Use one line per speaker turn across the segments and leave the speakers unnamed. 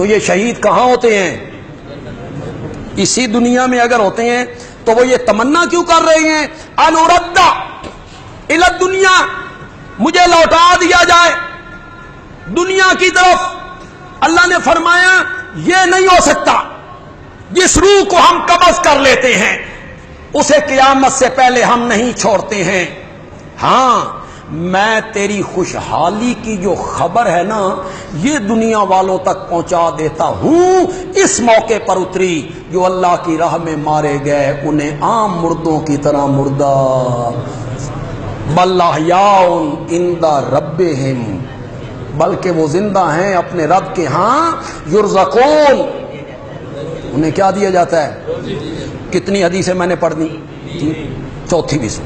تو یہ شہید کہاں ہوتے ہیں؟ اسی دنیا میں اگر ہوتے ہیں تو وہ یہ تمنا کیوں کر رہے ہیں ان ارد الی الدنیا، مجھے لوٹا دیا جائے دنیا کی طرف؟ اللہ نے فرمایا یہ نہیں ہو سکتا، جس روح کو ہم قبض کر لیتے ہیں اسے قیامت سے پہلے ہم نہیں چھوڑتے ہیں۔ ہاں میں تیری خوشحالی کی جو خبر ہے نا یہ دنیا والوں تک پہنچا دیتا ہوں۔ اس موقع پر اتری جو اللہ کی راہ میں مارے گئے انہیں عام مردوں کی طرح مردہ، بل احیاء عند ربہم، بلکہ وہ زندہ ہیں اپنے رب کے ہاں، یرزقون، انہیں کیا دیا جاتا ہے؟ کتنی حدیثیں میں نے پڑھ دی؟ چوتھی بھی سن۔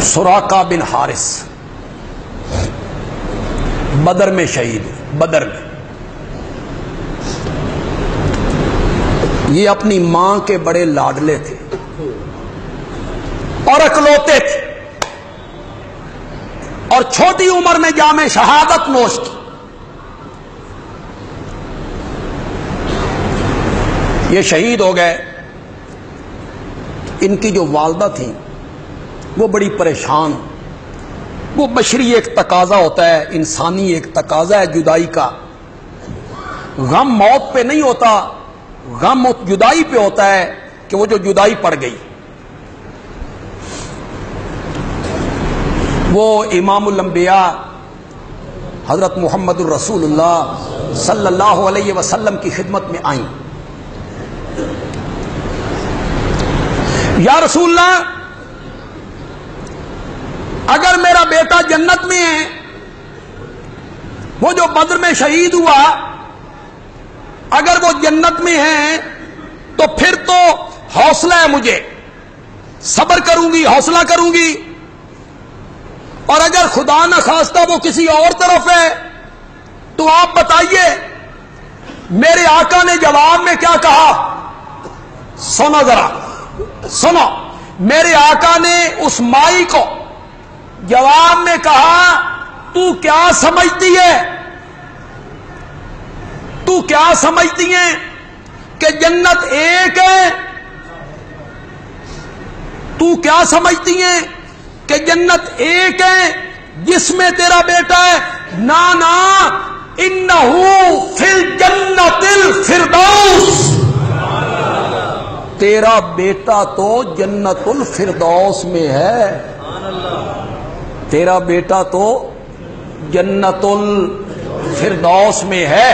سراقہ بن حارث بدر میں شہید، بدر میں یہ اپنی ماں کے بڑے لاڈلے تھے اور اکلوتے تھے، اور چھوٹی عمر میں جام شہادت نوش کی۔ یہ شہید ہو گئے۔ ان کی جو والدہ تھیں وہ بڑی پریشان، وہ بشری ایک تقاضا ہوتا ہے، انسانی ایک تقاضا ہے جدائی کا۔ غم موت پہ نہیں ہوتا، غم جدائی پہ ہوتا ہے کہ وہ جو جدائی پڑ گئی۔ وہ امام الانبیاء حضرت محمد الرسول اللہ صلی اللہ علیہ وسلم کی خدمت میں آئیں۔ یا رسول اللہ، اگر میرا بیٹا جنت میں ہے، وہ جو بدر میں شہید ہوا، اگر وہ جنت میں ہے تو پھر تو حوصلہ ہے، مجھے صبر کروں گی، حوصلہ کروں گی، اور اگر خدا نہ خواستہ وہ کسی اور طرف ہے تو آپ بتائیے میرے آقا نے جواب میں کیا کہا؟ سنو ذرا، سنو، میرے آقا نے اس مائی کو جواب میں کہا تو کیا سمجھتی ہے، تو کیا سمجھتی ہے کہ جنت ایک ہے؟ تو کیا سمجھتی ہے کہ جنت ایک ہے جس میں تیرا بیٹا ہے؟ نا نا، انہو فی الجنت الفردوس، تیرا بیٹا تو جنت الفردوس میں ہے، تیرا بیٹا تو جنت الفردوس میں ہے۔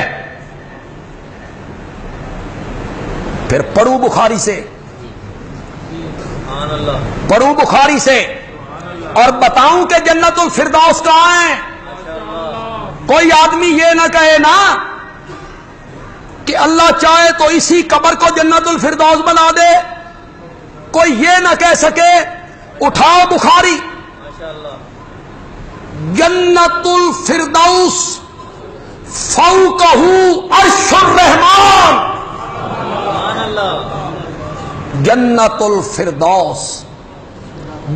پھر پڑھو بخاری سے، پڑھو بخاری سے اور بتاؤں کہ جنت الفردوس کہاں ہے۔ کوئی آدمی یہ نہ کہے نا کہ اللہ چاہے تو اسی قبر کو جنت الفردوس بنا دے، کوئی یہ نہ کہہ سکے۔ اٹھاؤ بخاری، جنت الفردوس فوقہ عرش الرحمان، جنت الفردوس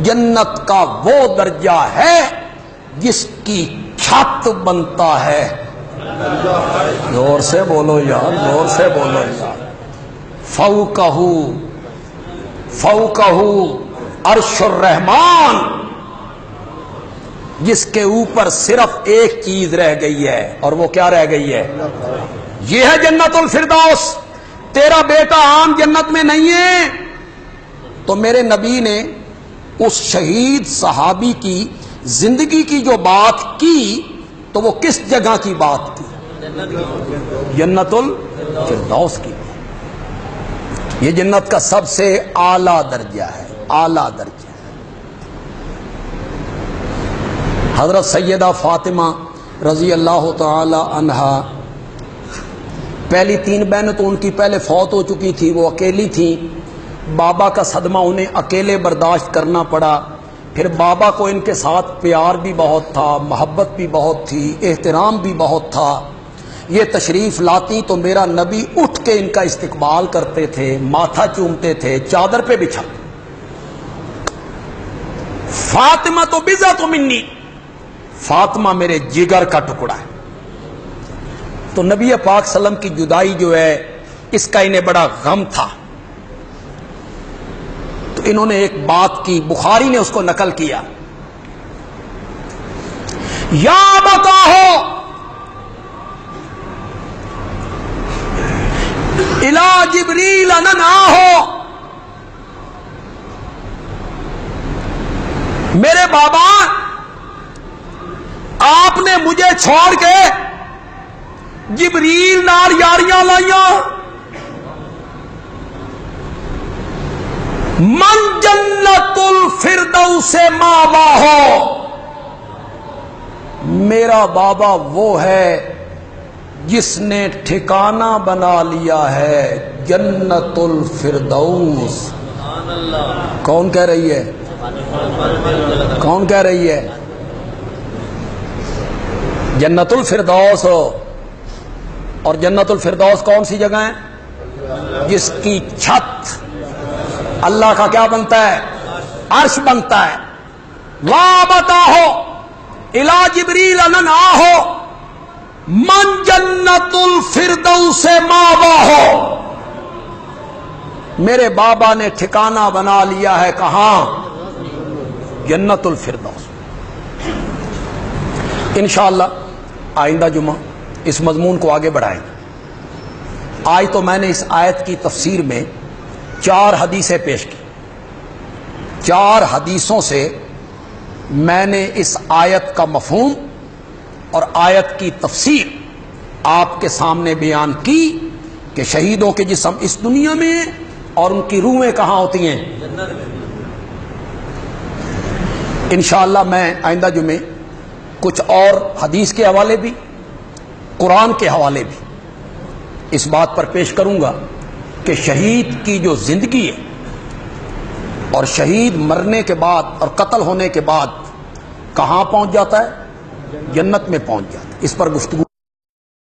جنت کا وہ درجہ ہے جس کی چھت بنتا ہے۔ زور سے بولو یار، زور سے بولو یار۔ فوقہ فوقہ عرش الرحمان، جس کے اوپر صرف ایک چیز رہ گئی ہے، اور وہ کیا رہ گئی ہے؟ یہ ہے جنت الفردوس۔ تیرا بیٹا عام جنت میں نہیں ہے۔ تو میرے نبی نے اس شہید صحابی کی زندگی کی جو بات کی تو وہ کس جگہ کی بات کی؟ جنت الفردوس کی۔ یہ جنت کا سب سے اعلیٰ درجہ ہے، اعلیٰ درجہ۔ حضرت سیدہ فاطمہ رضی اللہ تعالی عنہا، پہلی 3 بہنیں تو ان کی پہلے فوت ہو چکی تھی، وہ اکیلی تھیں۔ بابا کا صدمہ انہیں اکیلے برداشت کرنا پڑا۔ پھر بابا کو ان کے ساتھ پیار بھی بہت تھا، محبت بھی بہت تھی، احترام بھی بہت تھا۔ یہ تشریف لاتی تو میرا نبی اٹھ کے ان کا استقبال کرتے تھے، ماتھا چومتے تھے، چادر پہ بچھا۔ فاطمہ تو بضعۃ منی، فاطمہ میرے جگر کا ٹکڑا ہے. تو نبی پاک صلی اللہ علیہ وسلم کی جدائی جو ہے اس کا انہیں بڑا غم تھا. تو انہوں نے ایک بات کی، بخاری نے اس کو نقل کیا، یا بتاؤ الا جبریل نہ ہو، میرے بابا آپ نے مجھے چھوڑ کے جبریل نال یاریاں لائیاں. من جنت الفردوس ماوا ہو، میرا بابا وہ ہے جس نے ٹھکانہ بنا لیا ہے جنت الفردوس. کون کہہ رہی ہے؟ کون کہہ رہی ہے؟ جنت الفردوس. اور جنت الفردوس کون سی جگہ ہے؟ جس کی چھت اللہ کا کیا بنتا ہے؟ عرش بنتا ہے. وا بتاؤ الا جبریل نہ ہو، من جنت الفردوس ماوا ہو، میرے بابا نے ٹھکانہ بنا لیا ہے کہاں؟ جنت الفردوس. انشاءاللہ آئندہ جمعہ اس مضمون کو آگے بڑھائیں. آج تو میں نے اس آیت کی تفسیر میں 4 حدیثیں پیش کی. 4 حدیثوں سے میں نے اس آیت کا مفہوم اور آیت کی تفسیر آپ کے سامنے بیان کی کہ شہیدوں کے جسم اس دنیا میں ہیں اور ان کی روحیں کہاں ہوتی ہیں؟ انشاءاللہ میں آئندہ جمعے کچھ اور حدیث کے حوالے بھی، قرآن کے حوالے بھی اس بات پر پیش کروں گا کہ شہید کی جو زندگی ہے اور شہید مرنے کے بعد اور قتل ہونے کے بعد کہاں پہنچ جاتا ہے؟ جنت میں پہنچ جاتا ہے. اس پر گفتگو